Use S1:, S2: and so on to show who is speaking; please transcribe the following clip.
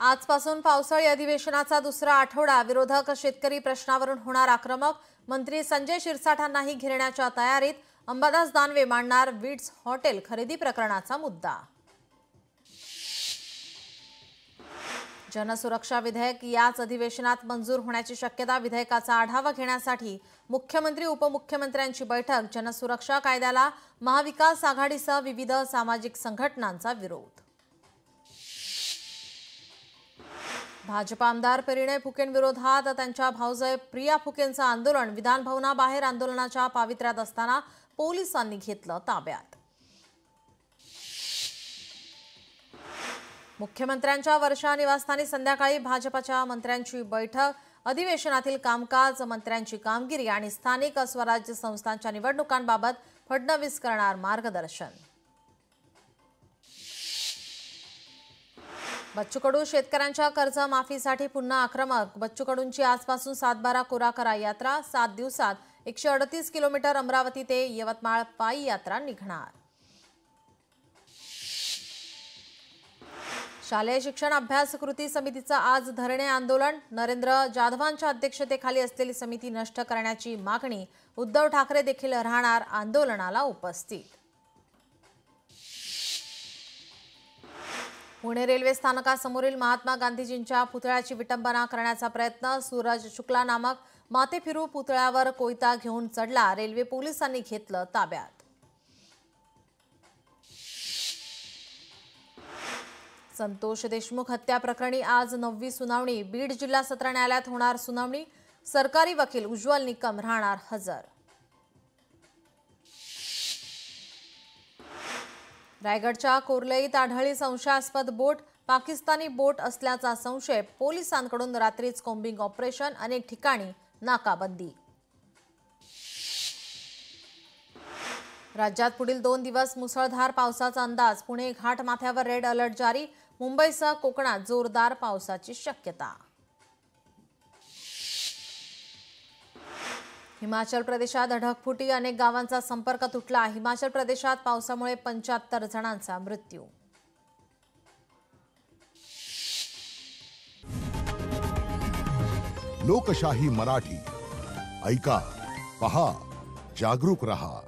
S1: आजपासून पावसाळी अधिवेशनाचा दुसरा आठवडा. विरोधक शेतकरी प्रश्नावरून होणार आक्रमक. मंत्री संजय शिरसाठांनाही घेरण्याच्या तयारीत. अंबादास दानवे मांडणार विट्स हॉटेल खरेदी प्रकरणाचा मुद्दा. जनसुरक्षा विधेयक याच अधिवेशनात मंजूर होण्याची शक्यता. विधेयकाचा आढावा घेण्यासाठी मुख्यमंत्री उपमुख्यमंत्र्यांची बैठक. जनसुरक्षा कायद्याला महाविकास आघाडीसह विविध सामाजिक संघटनांचा विरोध. भाजप आमदार परिणय फुकेंविरोधात त्यांच्या भाऊजाई प्रिया फुकेंचं आंदोलन. विधानभवनाबाहेर आंदोलनाच्या पावित्र्यात असताना पोलिसांनी घेतलं ताब्यात. मुख्यमंत्र्यांच्या वर्षा निवासस्थानी संध्याकाळी भाजपच्या मंत्र्यांची बैठक. अधिवेशनातील कामकाज, मंत्र्यांची कामगिरी आणि स्थानिक स्वराज्य संस्थांच्या निवडणुकांबाबत फडणवीस करणार मार्गदर्शन. बच्चू कडू शेतकऱ्यांच्या कर्जमाफीसाठी पुन्हा आक्रमक. बच्चू कडूंची आजपासून 7-12 कोरा करा यात्रा. 7 दिवसात 138 किलोमीटर अमरावती ते यवतमाळ पायी यात्रा निघणार. शालेय शिक्षण अभ्यास कृती समितीचं आज धरणे आंदोलन. नरेंद्र जाधवांच्या अध्यक्षतेखाली असलेली समिती नष्ट करण्याची मागणी. उद्धव ठाकरे देखील राहणार आंदोलनाला उपस्थित. पुणे रेल्वे स्थानकासमोरील महात्मा गांधीजींच्या पुतळ्याची विटंबना करण्याचा प्रयत्न. सूरज शुक्ला नामक माथेफिरू पुतळ्यावर कोयता घेऊन चढला. रेल्वे पोलिसांनी घेतलं ताब्यात. संतोष देशमुख हत्या प्रकरणी आज 9वी सुनावणी. बीड जिल्हा सत्र न्यायालयात होणार सुनावणी. सरकारी वकील उज्ज्वल निकम राहणार हजर. रायगडच्या कोर्लईत आढळली संशयास्पद बोट. पाकिस्तानी बोट असल्याचा संशय. पोलिसांकडून रात्रीच कोम्बिंग ऑपरेशन. अनेक ठिकाणी नाकाबंदी. राज्यात पुढील 2 दिवस मुसळधार पावसाचा अंदाज. पुणे घाटमाथ्यावर रेड अलर्ट जारी. मुंबईसह कोकणात जोरदार पावसाची शक्यता. हिमाचल प्रदेशात ढगफुटी. अनेक गावांचा संपर्क तुटला. हिमाचल प्रदेशात पावसामुळे 75 जणांचा मृत्यू.
S2: लोकशाही मराठी ऐका, पहा, जागरूक रहा.